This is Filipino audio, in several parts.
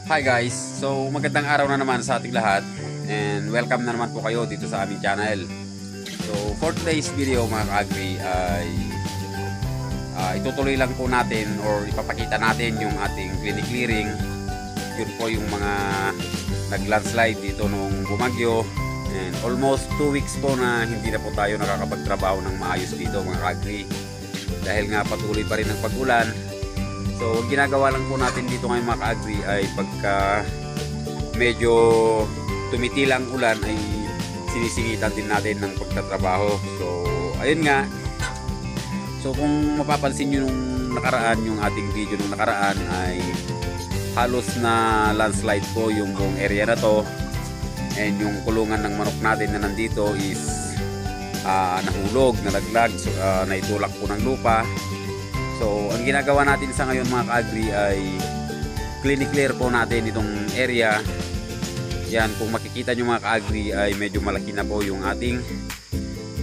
Hi guys! So magandang araw na naman sa ating lahat and welcome na naman po kayo dito sa aming channel. So for today's video mga ka-agri ay itutuloy lang po natin or ipapakita natin yung ating clinic clearing. Yun po yung mga nag-landslide dito nung bumagyo and almost 2 weeks po na hindi na po tayo nakakapagtrabaho ng maayos dito mga ka-agri dahil nga patuloy pa rin ang pag-ulan. So ginagawa lang po natin dito ngayon mga ka-agri ay pagka medyo tumitilang ulan ay sinisingitan din natin ng pagtatrabaho. So ayun nga. So kung mapapansin nyo nung nakaraan, yung ating video nung nakaraan ay halos na landslide po yung buong area na to. And yung kulungan ng manok natin na nandito is nahulog, nalaglag, naitulak po ng lupa. So, ang ginagawa natin sa ngayon mga ka-agri ay clinic clear po natin itong area. Yan, kung makikita nyo mga ka-agri ay medyo malaki na po yung ating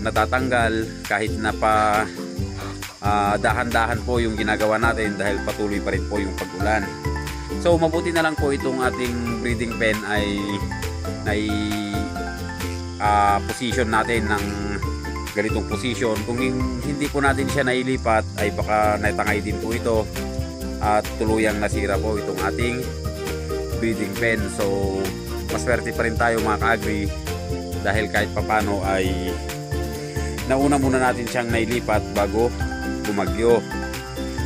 natatanggal kahit na pa dahan-dahan po yung ginagawa natin dahil patuloy pa rin po yung pag-ulan. So, mabuti na lang po itong ating breeding pen ay position natin ng ganitong position. Kung hindi po natin siya nailipat ay baka natangay din po ito at tuluyang nasira po itong ating breeding pen. So maswerte pa rin tayo mga ka-agri dahil kahit papano ay nauna muna natin siyang nailipat bago bumagyo.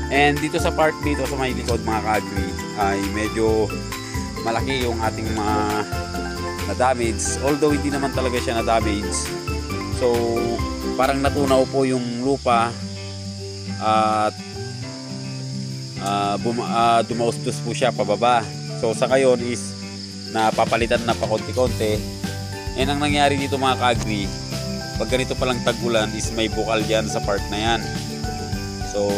And dito sa part dito sa may likod mga ka-agri ay medyo malaki yung ating mga na-damage, although hindi naman talaga siya na-damage. So parang natunaw po yung lupa at dumaustos po siya pababa. So sa ngayon is napapalitan na pa konti-konti. And ang nangyari dito mga ka-agri, pag ganito palang tag-ulan is may bukal dyan sa part na yan. So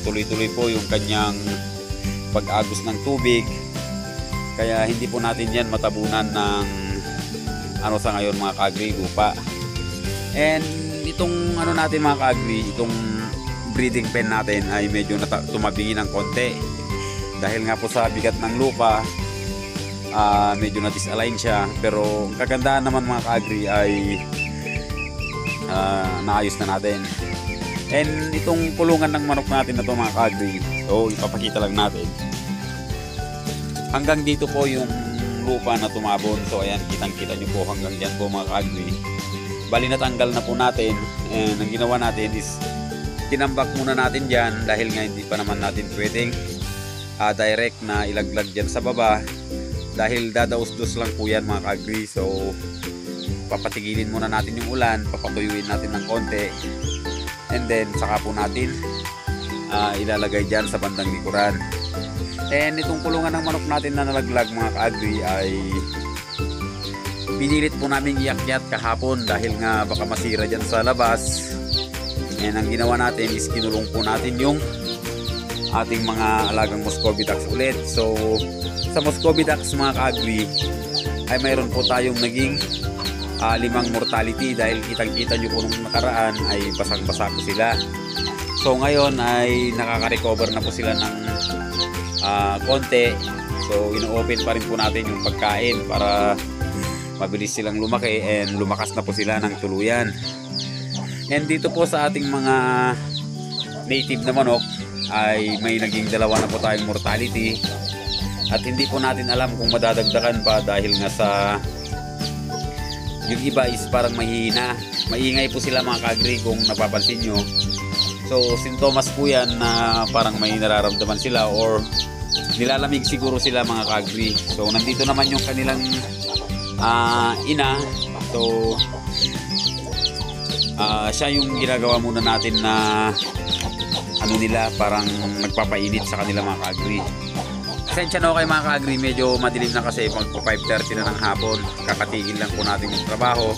tuloy-tuloy po yung kanyang pag-agos ng tubig. Kaya hindi po natin yan matabunan ng sa ngayon mga ka-agri, lupa. And itong natin mga ka-agri, itong breeding pen natin ay medyo tumabi ng konti dahil nga po sa bigat ng lupa, medyo na-disalign siya. Pero kagandahan naman mga ka-agri ay naayos na natin. And itong kulungan ng manok natin na to mga ka-agri, so ipapakita lang natin. Hanggang dito po yung lupa na tumabon. So ayan, kitang-kita nyo po hanggang dyan po mga ka-agri. Bali natanggal na po natin, and ang ginawa natin is tinambak muna natin dyan dahil nga hindi pa naman natin pwedeng direct na ilaglag dyan sa baba dahil dadaos-dos lang po yan mga ka-agri. So papatigilin muna natin yung ulan, papatuyuin natin ng konti, and then saka po natin ilalagay dyan sa bandang likuran. And itong kulungan ng manok natin na nalaglag mga ka-agri ay pinilit po namin iyakyat kahapon dahil nga baka masira dyan sa labas. And ang ginawa natin is kinulong po natin yung ating mga alagang Muscovy ducks ulit. So sa Muscovy ducks mga ka-agri ay mayroon po tayong naging 5 mortality dahil kitang-kita nyo po nung nakaraan ay basang-basa po sila. So ngayon ay nakaka-recover na po sila ng konti. So ino-open pa rin po natin yung pagkain para mabilis silang lumaki and lumakas na po sila ng tuluyan. And dito po sa ating mga native na manok ay may naging 2 na po tayong mortality at hindi po natin alam kung madadagdagan pa dahil nga sa yung iba is parang mahihina. Maingay po sila mga ka-agri kung napapansin nyo. So sintomas po yan na parang may nararamdaman sila or nilalamig siguro sila mga ka-agri. So nandito naman yung kanilang ina. So siya yung ginagawa muna natin na nila parang nagpapainit sa kanila mga ka-agri. Pasensya na kayo mga ka-agri, medyo madilim na kasi pag 5:30 na ng hapon. Kakatigil lang po natin yung trabaho.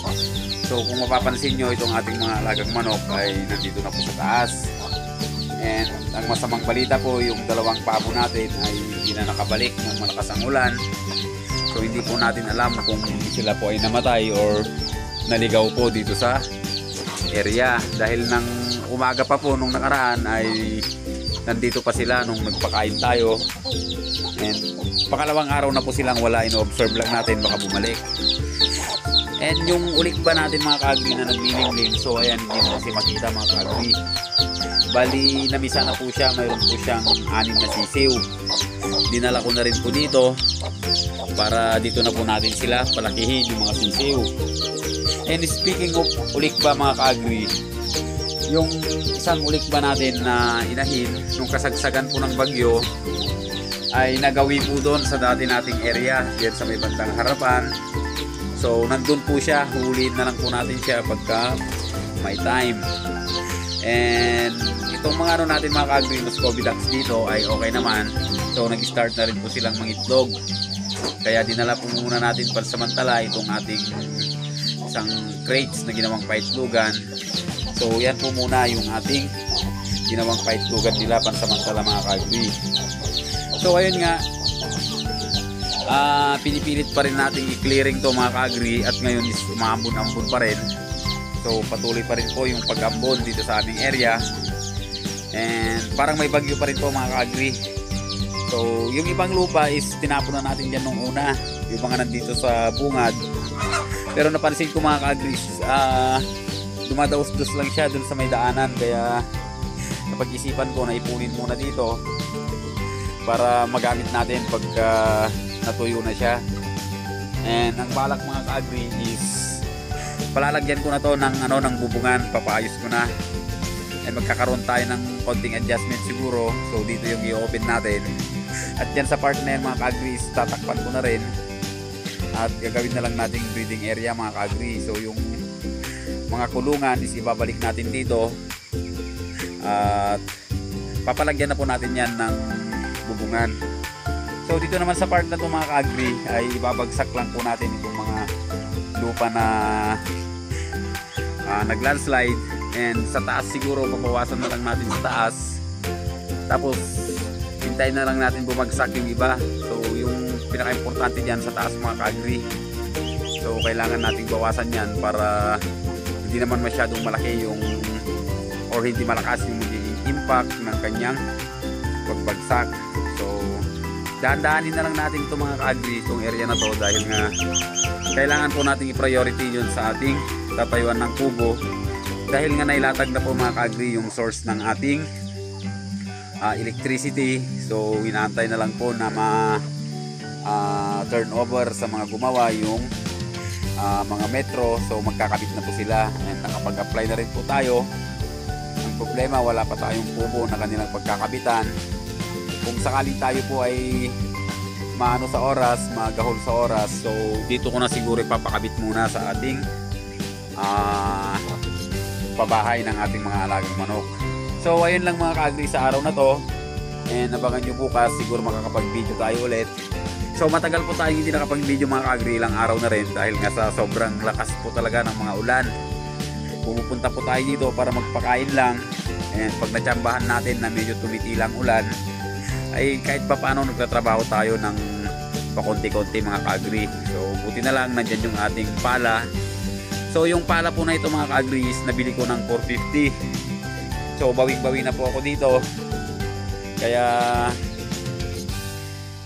So kung mapapansin nyo, itong ating mga alagang manok ay nandito na po sa taas. And ang masamang balita po, yung 2 pabo natin ay hindi na nakabalik ng malakas ang ulan. So hindi po natin alam kung sila po ay namatay or naligaw po dito sa area. Dahil nang umaga pa po nung nakaraan ay nandito pa sila nung nagpakain tayo. And pakalawang araw na po silang wala, ino-observe lang natin, baka bumalik. And yung ulik ba natin mga ka-agri na naglilingling, so ayan, hindi mo kasi makita mga ka-agri. Bali, namisa na po siya, mayroon po siyang 6 na sisiw. Dinala ko na rin po dito para dito na po natin sila palakihin yung mga sisiw. And speaking of ulik ba mga ka-agri, yung isang ulik ba natin na inahin nung kasagsagan po ng bagyo ay nagawi po doon sa dati nating area, yan sa may bandang harapan. So nandun po siya, huliin na lang po natin siya pagka may time. And itong mga ano natin mga ka-agri, Muscovy ducks dito ay okay naman. So nag-start na rin po silang mangitlog. Kaya dinala po muna natin pansamantala itong ating isang crates na ginawang paitlugan. So yan po muna yung ating ginawang paitlugan nila pansamantala mga ka-agri. So ayun nga, pinipilit pa rin natin i-clearing to mga ka-agri at ngayon is umaambon-ambon pa rin. So patuloy pa rin po yung pag-ambon dito sa aming area. And parang may bagyo pa rin po mga ka-agri. So yung ibang lupa is tinapon na natin dyan nung una, yung mga nandito sa bungad. Pero napansin ko mga ka-agri, dumadaos-dos lang siya dun sa may daanan. Kaya napag-isipan ko na ipunin muna dito para magamit natin pagka natuyo na siya. And ang balak mga ka-agri is palalagyan ko na to ng ng bubungan, papaayos ko na. And magkakaroon tayo ng konting adjustment siguro. So dito yung i-open natin. At yan sa part na yan mga ka-agri, tatakpan ko na rin. At gagawin na lang nating breeding area mga ka-agri. So yung mga kulungan is ibabalik natin dito. At papalagyan na po natin yan ng bubungan. So dito naman sa part na ito mga ka-agri ay ibabagsak lang po natin itong mga lupa na naglandslide. And sa taas siguro papawasan na lang natin sa taas. Tapos hintayin na lang natin bumagsak yung iba. So yung pinaka-importante dyan sa taas mga ka-agri. So kailangan nating bawasan yan para hindi naman masyadong malaki yung or hindi malakas yung impact ng kanyang pagbagsak. So dahan-dahanin na lang natin itong mga ka-agri, itong area na to, dahil nga kailangan po nating i-priority yun sa ating tatayuan ng kubo. Dahil nga nailatag na po mga ka-agri yung source ng ating electricity. So inaantay na lang po na turnover sa mga gumawa yung mga metro. So magkakabit na po sila and nakapag-apply na rin po tayo. Ang problema, wala pa tayong kubo na kanilang pagkakabitan. Kung sakaling tayo po ay maano sa oras, magahol sa oras, so dito ko na siguro ipapakabit muna sa ating pabahay ng ating mga alagang manok. So ayun lang mga ka-agri sa araw na to. And abangan nyo bukas, siguro makakapag-video tayo ulit. So matagal po tayo hindi nakapag-video mga ka-agri, ilang araw na rin dahil nga sa sobrang lakas po talaga ng mga ulan. Pumupunta po tayo dito para magpakain lang. And pag natsambahan natin na medyo tumitilang ulan, ay kahit pa paano nagtatrabaho tayo ng pakonti-konti mga ka-agri. So buti na lang nandyan yung ating pala. So yung pala po na ito mga ka-agri is nabili ko ng 450. So bawing-bawi na po ako dito. Kaya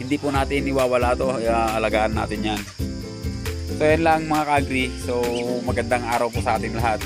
hindi po natin iwawala to, alagaan natin yan. So yan lang mga ka-agri. So magandang araw po sa ating lahat.